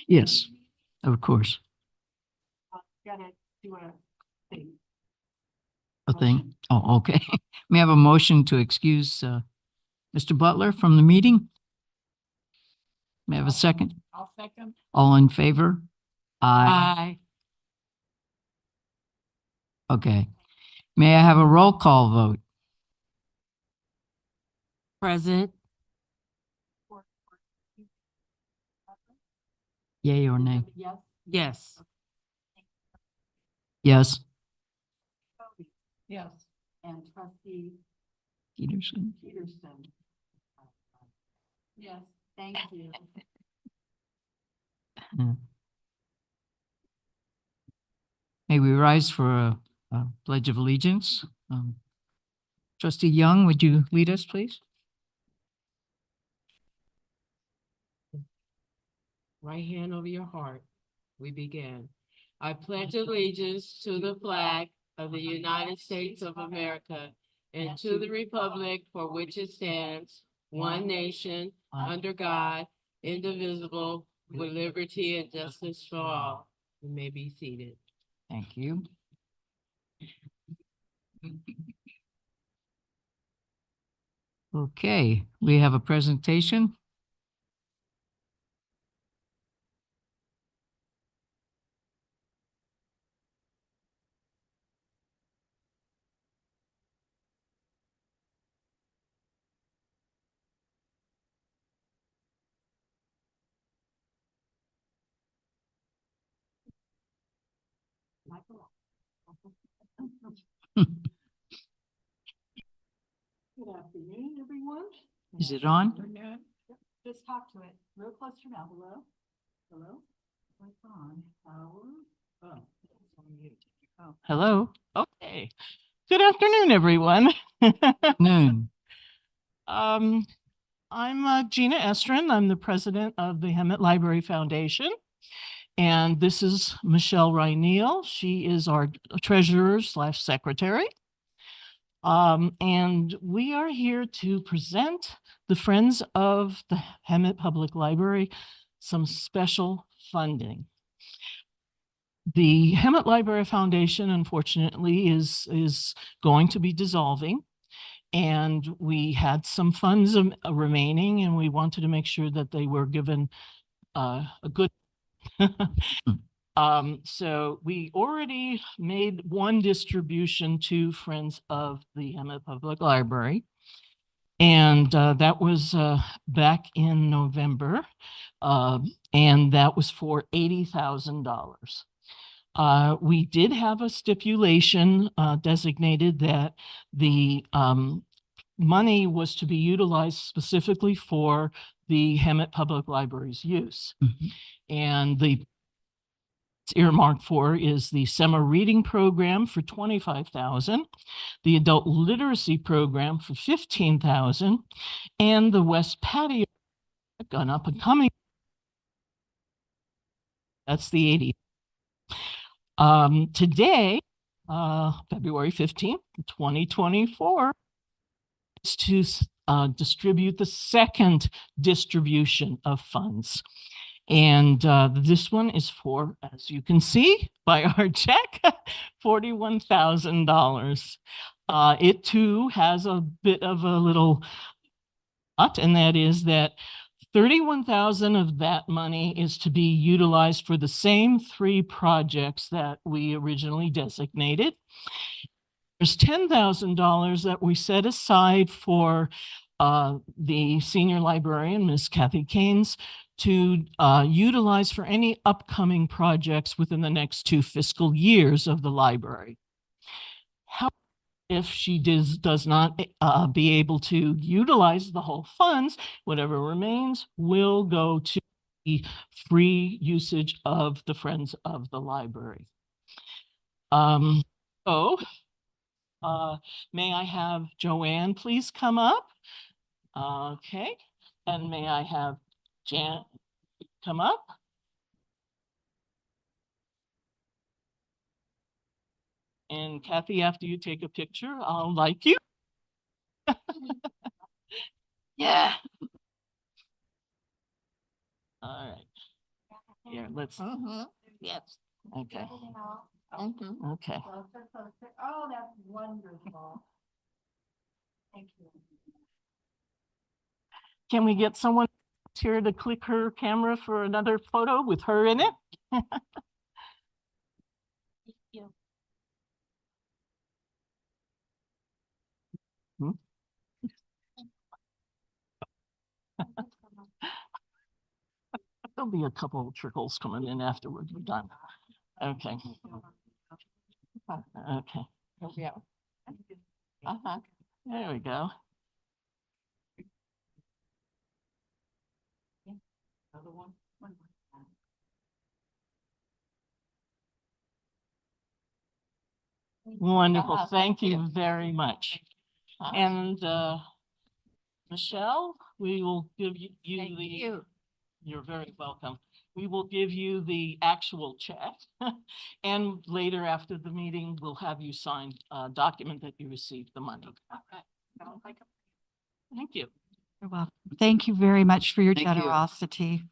Yes, of course. Gotta do a thing. A thing. Oh, okay. May I have a motion to excuse Mr. Butler from the meeting? May I have a second? I'll second. All in favor? Aye. Aye. Okay. May I have a roll call vote? Present. Yay or nay? Yes. Yes. Yes. Yes. And trustee Peterson. Peterson. Yes, thank you. May we rise for a pledge of allegiance? Trustee Young, would you lead us, please? Right hand over your heart. We begin. I pledge allegiance to the flag of the United States of America and to the republic for which it stands, one nation, under God, indivisible, with liberty and justice for all. You may be seated. Thank you. Okay, we have a presentation. Good afternoon, everyone. Is it on? Just talk to it real close to your mouth. Hello? Hello? What's on? Oh, it's on mute. Oh. Hello. Okay. Good afternoon, everyone. Noon. I'm Gina Estrin. I'm the president of the Hemet Library Foundation. And this is Michelle Ryneel. She is our treasurer / secretary. And we are here to present the Friends of the Hemet Public Library some special funding. The Hemet Library Foundation, unfortunately, is going to be dissolving. And we had some funds remaining, and we wanted to make sure that they were given a good. So we already made one distribution to Friends of the Hemet Public Library. And that was back in November. And that was for $80,000. We did have a stipulation designated that the money was to be utilized specifically for the Hemet Public Library's use. And the it's earmarked for is the summer reading program for $25,000, the adult literacy program for $15,000, and the West Patio, an up and coming. That's the 80. Today, February 15th, 2024, is to distribute the second distribution of funds. And this one is for, as you can see by our check, $41,000. It too has a bit of a little, and that is that 31,000 of that money is to be utilized for the same 3 projects that we originally designated. There's $10,000 that we set aside for the senior librarian, Ms. Kathy Keynes, to utilize for any upcoming projects within the next 2 fiscal years of the library. How if she does not be able to utilize the whole funds, whatever remains will go to the free usage of the Friends of the Library. May I have Joanne please come up? Okay, and may I have Jan come up? And Kathy, after you take a picture, I'll like you. Yeah. All right. Here, let's, Yes. okay, Mhm. okay. Oh, that's wonderful. Thank you. Can we get someone here to click her camera for another photo with her in it? Hmm? There'll be a couple of trickles coming in afterward. We're done. Okay. Okay. Yeah. Uh-huh. There we go. Another one. Wonderful. Thank you very much. Huh? And Michelle, we will give you Thank the, you. you're very welcome. We will give you the actual check. And later after the meeting, we'll have you sign a document that you received the money. Thank you. You're welcome. Thank you very much for your Thank you. generosity.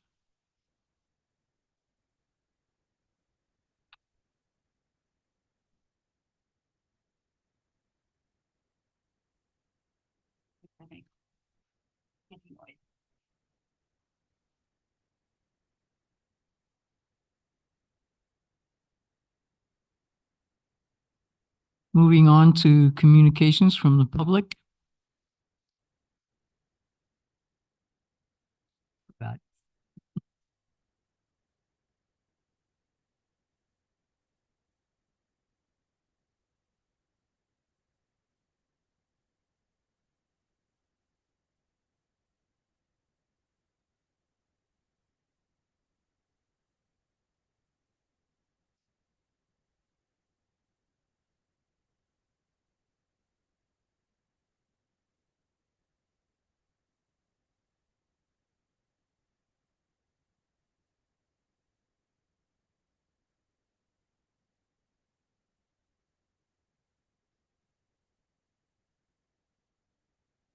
Moving on to communications from the public. Got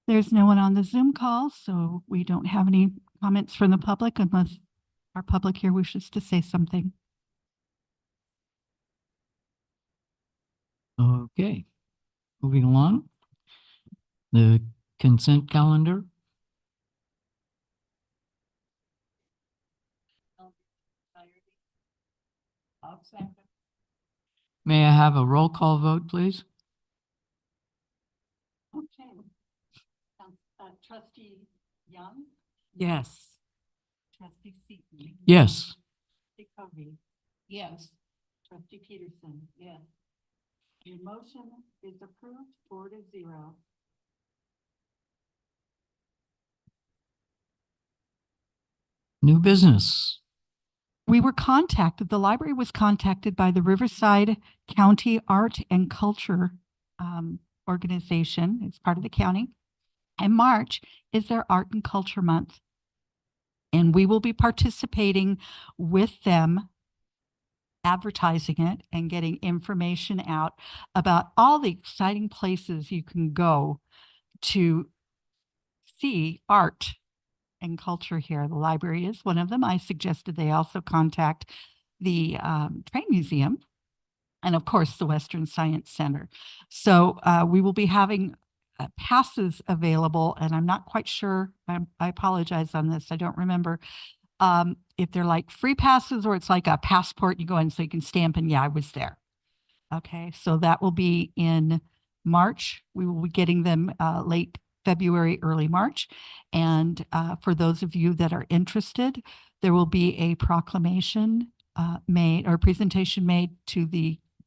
There's no one on the Zoom call, so we don't have any comments from the public unless our public here wishes to say something. Okay, moving along. The consent calendar. May I have a roll call vote, please? Okay. Trustee Young, Yes. Trustee Seaton, Yes. Trustee Covey, Yes. Trustee Peterson, yes. Your motion is approved 4-0. New business. We were contacted, the library was contacted by the Riverside County Art and Culture organization. It's part of the county. And March is their Art and Culture Month. And we will be participating with them, advertising it and getting information out about all the exciting places you can go to see art and culture here. The library is one of them. I suggested they also contact the Train Museum and of course the Western Science Center. So we will be having passes available, and I'm not quite sure, I apologize on this, I don't remember if they're like free passes or it's like a passport, you go in so you can stamp and yeah, I was there. Okay, so that will be in March. We will be getting them late February, early March. And for those of you that are interested, there will be a proclamation made or presentation made to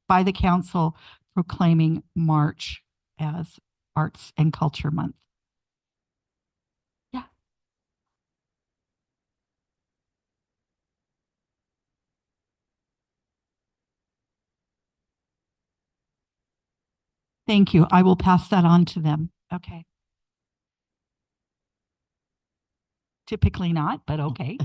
by the council proclaiming March as Arts and Culture Month. Yeah. Thank you. I will pass that on to them. Okay. Typically not, but okay.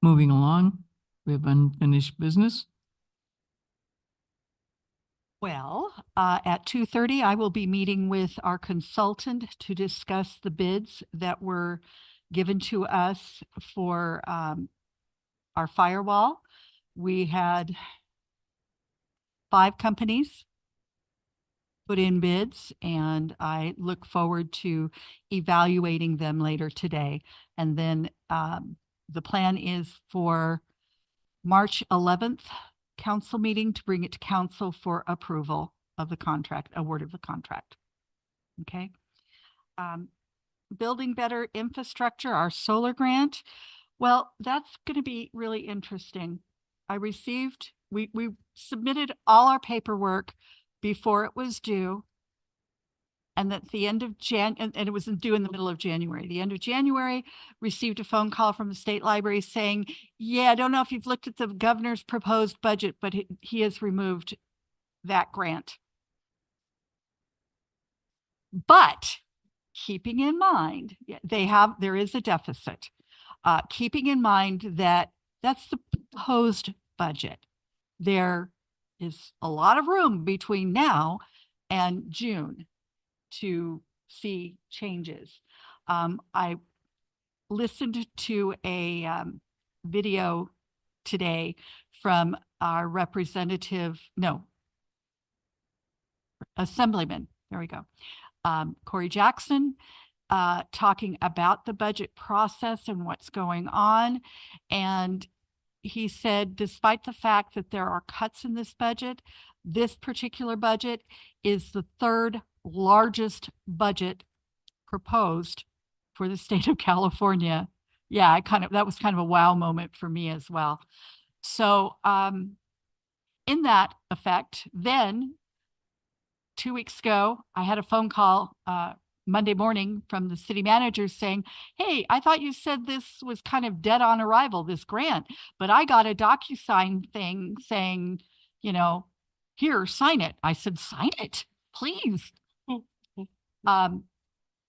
Moving along, we have unfinished business. Well, at 2:30, I will be meeting with our consultant to discuss the bids that were given to us for our firewall. We had 5 companies put in bids, and I look forward to evaluating them later today. And then the plan is for March 11th council meeting to bring it to council for approval of the contract, award of the contract. Okay. Building better infrastructure, our solar grant. Well, that's going to be really interesting. We submitted all our paperwork before it was due. And at the end of and it was due in the middle of January. The end of January, received a phone call from the state library saying, yeah, I don't know if you've looked at the governor's proposed budget, but he has removed that grant. But keeping in mind, there is a deficit. Keeping in mind that that's the proposed budget. There is a lot of room between now and June to see changes. I listened to a video today from our Assemblyman, there we go, Corey Jackson, talking about the budget process and what's going on. And he said, despite the fact that there are cuts in this budget, this particular budget is the 3rd largest budget proposed for the state of California. Yeah, that was kind of a wow moment for me as well. So in that effect, then 2 weeks ago, I had a phone call Monday morning from the city manager saying, hey, I thought you said this was kind of dead on arrival, this grant, but I got a DocuSign thing saying, here, sign it. I said, sign it, please.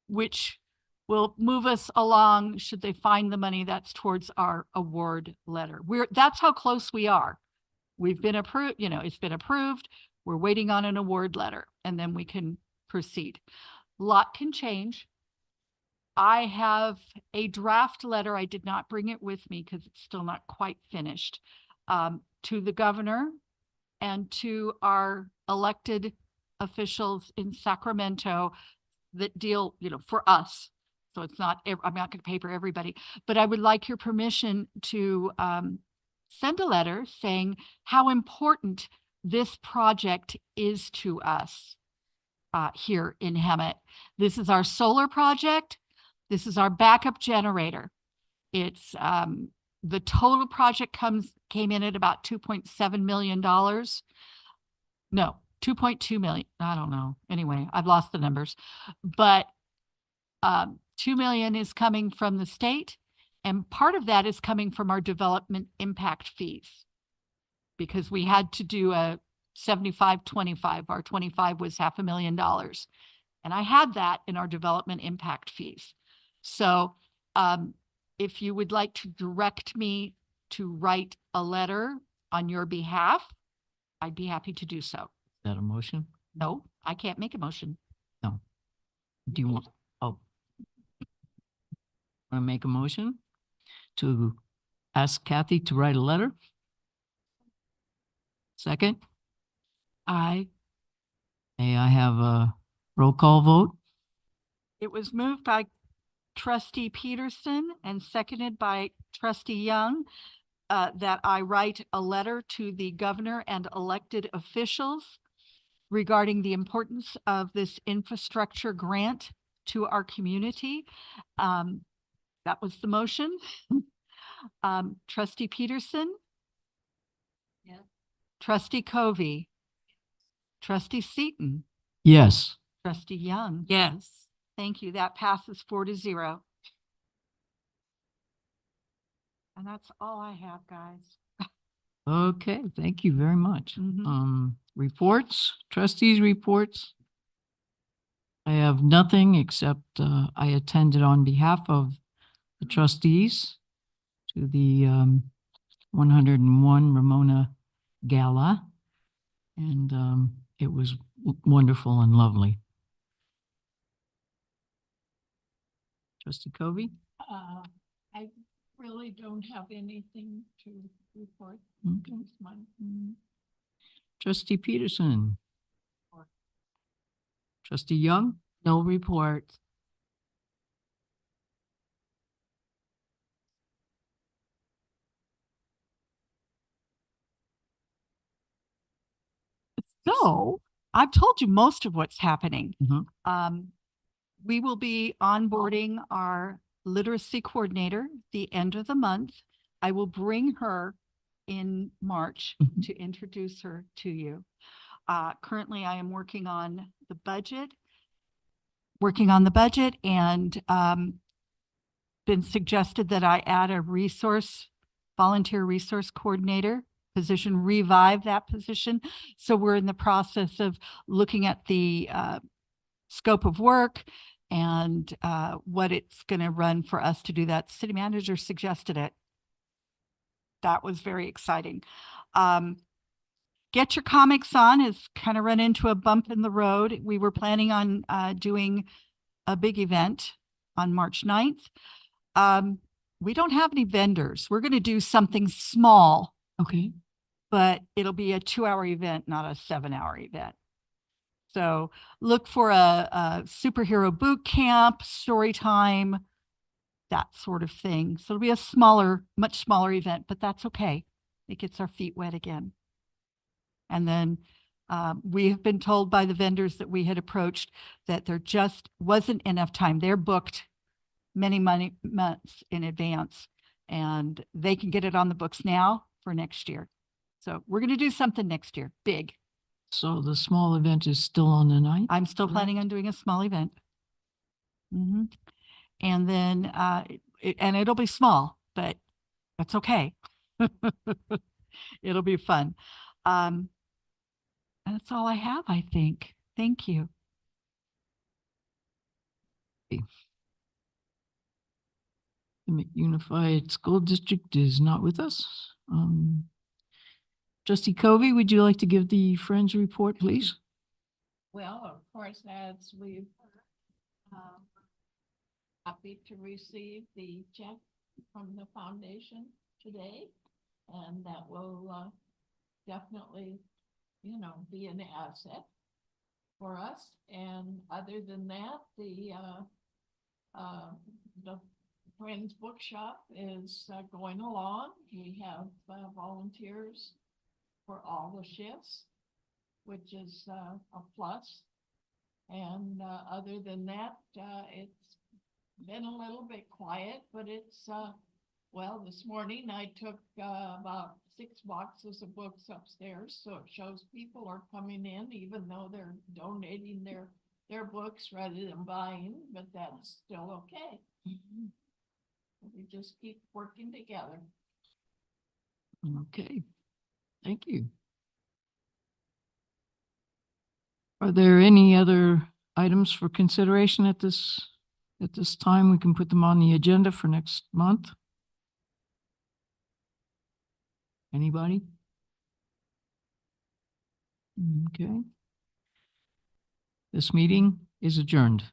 Which will move us along should they find the money that's towards our award letter. That's how close we are. We've been approved, it's been approved. We're waiting on an award letter, and then we can proceed. A lot can change. I have a draft letter. I did not bring it with me because it's still not quite finished, to the governor and to our elected officials in Sacramento that deal, for us. So it's not, I'm not going to paper everybody, but I would like your permission to send a letter saying how important this project is to us here in Hemet. This is our solar project. This is our backup generator. It's the total project came in at about $2.7 million. No, 2.2 million. I don't know. Anyway, I've lost the numbers, but 2 million is coming from the state, and part of that is coming from our development impact fees, because we had to do a 75-25. Our 25 was $500,000, and I had that in our development impact fees. So if you would like to direct me to write a letter on your behalf, I'd be happy to do so. Is that a motion? No, I can't make a motion. No. Do you want, want to make a motion to ask Kathy to write a letter? Second? May I have a roll call vote? It was moved by Trustee Peterson and seconded by Trustee Young that I write a letter to the governor and elected officials regarding the importance of this infrastructure grant to our community. That was the motion. Trustee Peterson? Yes. Trustee Covey? Trustee Seaton? Yes. Trustee Young? Yes. Thank you. That passes 4-0. And that's all I have, guys. Okay, thank you very much. Mhm. Reports, trustees reports. I have nothing except I attended on behalf of the trustees to the 101 Ramona Gala. And it was wonderful and lovely. Trustee Covey? I really don't have anything to report Okay. this month. Trustee Peterson? Trustee Young? No report. So I've told you most of what's happening. Mhm. We will be onboarding our literacy coordinator the end of the month. I will bring her in March Mhm. to introduce her to you. Currently, I am working on the budget, and been suggested that I add a volunteer resource coordinator position, revive that position. So we're in the process of looking at the scope of work and what it's going to run for us to do that. City manager suggested it. That was very exciting. Get Your Comics On has kind of run into a bump in the road. We were planning on doing a big event on March 9th. We don't have any vendors. We're going to do something small, Okay. but it'll be a 2-hour event, not a 7-hour event. So look for a superhero boot camp, story time, that sort of thing. So it'll be a much smaller event, but that's okay. It gets our feet wet again. And then we have been told by the vendors that we had approached that there just wasn't enough time. They're booked many months in advance, and they can get it on the books now for next year. So we're going to do something next year, big. So the small event is still on the 9th? I'm still planning on doing a small event. And then, and it'll be small, but that's okay. It'll be fun. That's all I have, I think. Thank you. The Unified School District is not with us. Trustee Covey, would you like to give the Friends report, please? Well, of course, as we've happy to receive the check from the foundation today, and that will definitely, be an asset for us. And other than that, the Friends Bookshop is going along. We have volunteers for all the shifts, which is a plus. And other than that, it's been a little bit quiet, but it's, well, this morning I took about 6 boxes of books upstairs, so it shows people are coming in, even though they're donating their books rather than buying, but that's still okay. We just keep working together. Okay, thank you. Are there any other items for consideration at this time? We can put them on the agenda for next month. Anybody? Okay. This meeting is adjourned.